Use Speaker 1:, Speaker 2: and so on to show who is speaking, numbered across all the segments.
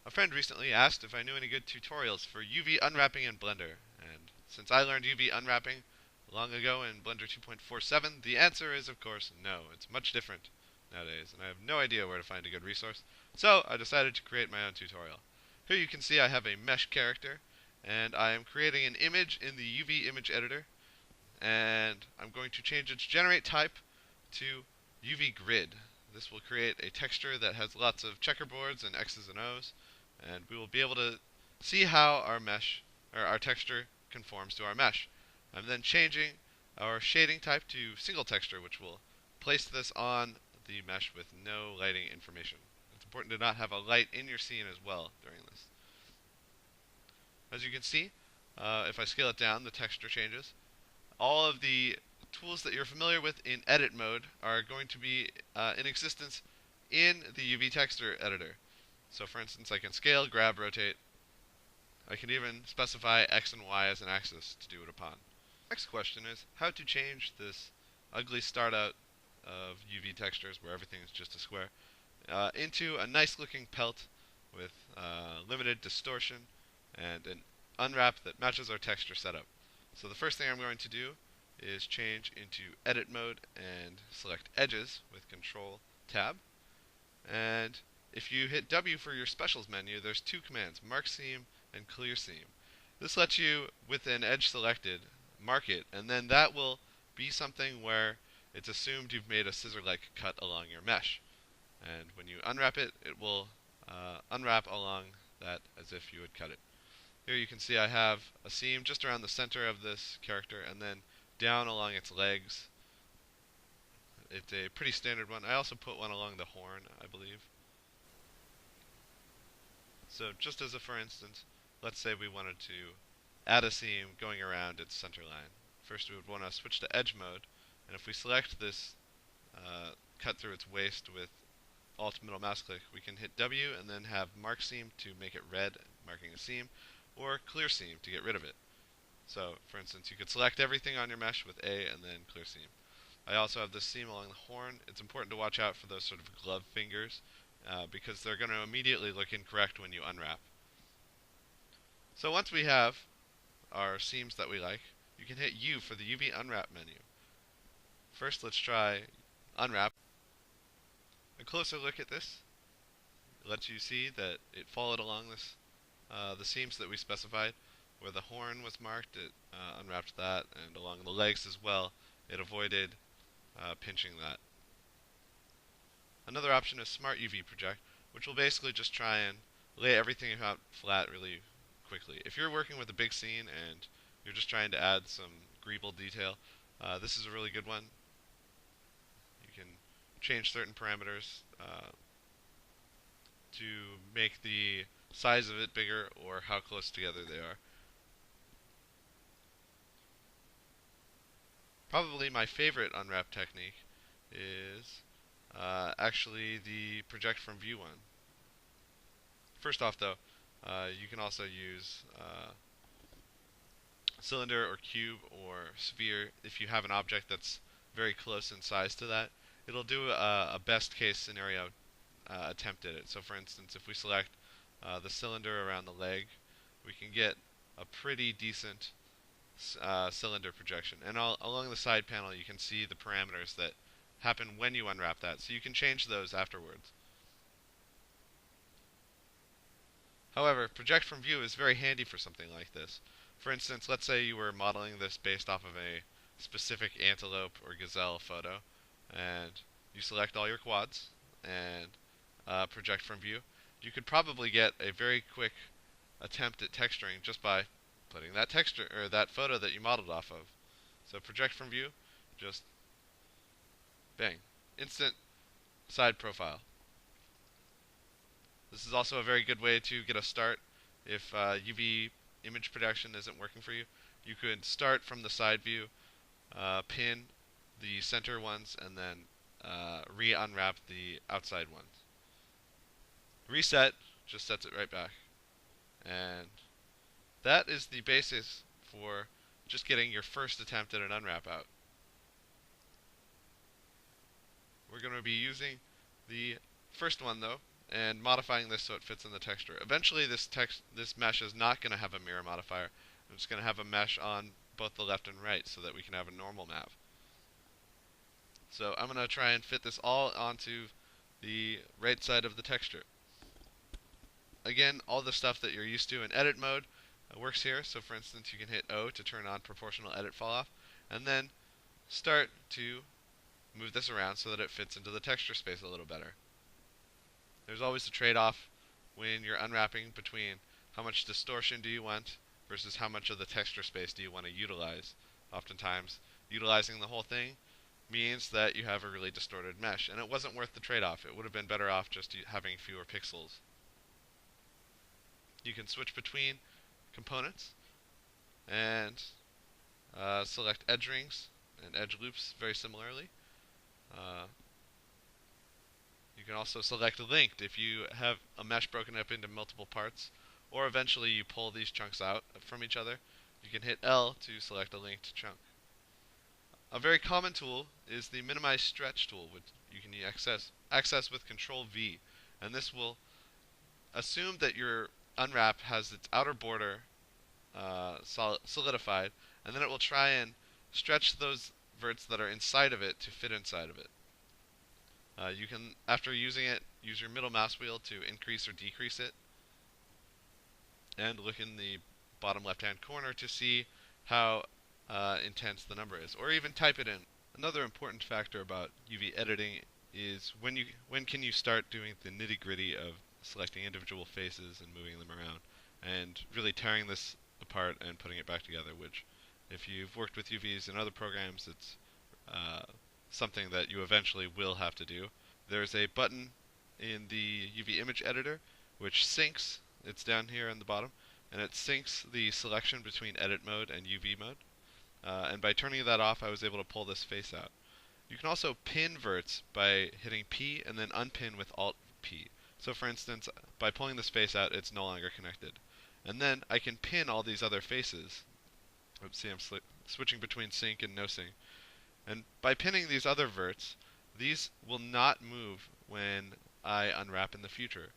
Speaker 1: A friend recently asked if I knew any good tutorials for UV unwrapping in Blender, and since I learned UV unwrapping long ago in Blender 2.47, the answer is of course no. It's much different nowadays, and I have no idea where to find a good resource, so I decided to create my own tutorial. Here you can see I have a mesh character, and I am creating an image in the UV image editor, and I'm going to change its generate type to UV grid. This will create a texture that has lots of checkerboards and X's and O's, and we will be able to see how our mesh or our texture conforms to our mesh. I'm then changing our shading type to single texture, which will place this on the mesh with no lighting information. It's important to not have a light in your scene as well during this. As you can see, if I scale it down, the texture changes. All of the tools that you're familiar with in edit mode are going to be in existence in the UV texture editor. So for instance, I can scale, grab, rotate. I can even specify X and Y as an axis to do it upon. Next question is how to change this ugly start out of UV textures where everything is just a square into a nice looking pelt with limited distortion and an unwrap that matches our texture setup. So the first thing I'm going to do is change into edit mode and select edges with Control Tab. And if you hit W for your specials menu, there's two commands, mark seam and clear seam. This lets you, with an edge selected, mark it, and then that will be something where it's assumed you've made a scissor-like cut along your mesh. And when you unwrap it, it will unwrap along that as if you had cut it. Here you can see I have a seam just around the center of this character and then down along its legs. It's a pretty standard one. I also put one along the horn, I believe. So just as a for instance, let's say we wanted to add a seam going around its center line. First we would want to switch to edge mode, and if we select this cut through its waist with Alt middle mouse click, we can hit W and then have mark seam to make it red, marking a seam, or clear seam to get rid of it. So for instance, you could select everything on your mesh with A and then clear seam. I also have this seam along the horn. It's important to watch out for those sort of glove fingers because they're going to immediately look incorrect when you unwrap. So once we have our seams that we like, you can hit U for the UV unwrap menu. First let's try unwrap. A closer look at this lets you see that it followed along this the seams that we specified. Where the horn was marked, it unwrapped that, and along the legs as well, it avoided pinching that. Another option is Smart UV Project, which will basically just try and lay everything out flat really quickly. If you're working with a big scene and you're just trying to add some greeble detail, this is a really good one. You can change certain parameters to make the size of it bigger or how close together they are. Probably my favorite unwrap technique is actually the project from view one. First off though, you can also use cylinder or cube or sphere if you have an object that's very close in size to that. It'll do a best case scenario attempt at it. So for instance, if we select the cylinder around the leg, we can get a pretty decent cylinder projection. And along the side panel you can see the parameters that happen when you unwrap that, so you can change those afterwards. However, project from view is very handy for something like this. For instance, let's say you were modeling this based off of a specific antelope or gazelle photo, and you select all your quads and project from view. You could probably get a very quick attempt at texturing just by putting that texture or that photo that you modeled off of. So project from view, just bang, instant side profile. This is also a very good way to get a start if UV image production isn't working for you. You could start from the side view, pin the center ones, and then re-unwrap the outside ones. Reset just sets it right back. And that is the basis for just getting your first attempt at an unwrap out. We're going to be using the first one though and modifying this so it fits in the texture. Eventually this mesh is not going to have a mirror modifier. It's going to have a mesh on both the left and right so that we can have a normal map. So I'm going to try and fit this all onto the right side of the texture. Again, all the stuff that you're used to in edit mode works here. So for instance, you can hit O to turn on proportional edit fall off, and then start to move this around so that it fits into the texture space a little better. There's always a trade-off when you're unwrapping between how much distortion do you want versus how much of the texture space do you want to utilize. Oftentimes, utilizing the whole thing means that you have a really distorted mesh, and it wasn't worth the trade-off. It would have been better off just having fewer pixels. You can switch between components and select edge rings and edge loops very similarly. You can also select linked if you have a mesh broken up into multiple parts, or eventually you pull these chunks out from each other. You can hit L to select a linked chunk. A very common tool is the minimize stretch tool, which you can access with Control V, and this will assume that your unwrap has its outer border solidified, and then it will try and stretch those verts that are inside of it to fit inside of it. You can, after using it, use your middle mouse wheel to increase or decrease it, and look in the bottom left-hand corner to see how intense the number is, or even type it in. Another important factor about UV editing is when can you start doing the nitty-gritty of selecting individual faces and moving them around, and really tearing this apart and putting it back together, which, if you've worked with UVs in other programs, it's something that you eventually will have to do. There's a button in the UV image editor which syncs, it's down here on the bottom, and it syncs the selection between edit mode and UV mode. And by turning that off, I was able to pull this face out. You can also pin verts by hitting P and then unpin with Alt P. So for instance, by pulling this face out, it's no longer connected. And then I can pin all these other faces. Oops, see, I'm switching between sync and no sync. And by pinning these other verts, these will not move when I unwrap in the future.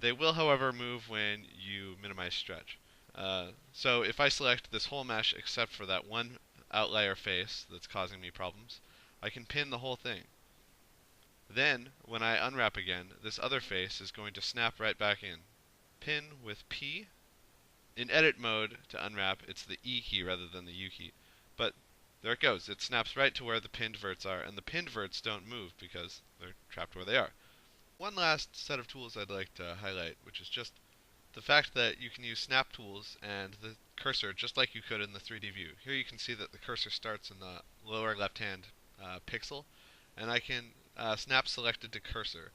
Speaker 1: They will, however, move when you minimize stretch. So if I select this whole mesh except for that one outlier face that's causing me problems, I can pin the whole thing. Then, when I unwrap again, this other face is going to snap right back in. Pin with P. In edit mode, to unwrap, it's the E key rather than the U key. But there it goes. It snaps right to where the pinned verts are, and the pinned verts don't move because they're trapped where they are. One last set of tools I'd like to highlight, which is just the fact that you can use snap tools and the cursor just like you could in the 3D view. Here you can see that the cursor starts in the lower left-hand pixel, and I can snap selected to cursor.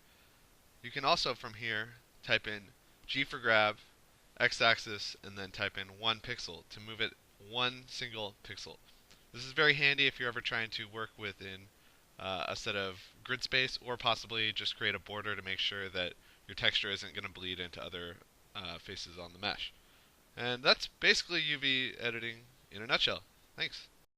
Speaker 1: You can also from here type in G for grab, x-axis, and then type in 1 pixel to move it one single pixel. This is very handy if you're ever trying to work within a set of grid space, or possibly just create a border to make sure that your texture isn't going to bleed into other faces on the mesh. And that's basically UV editing in a nutshell. Thanks.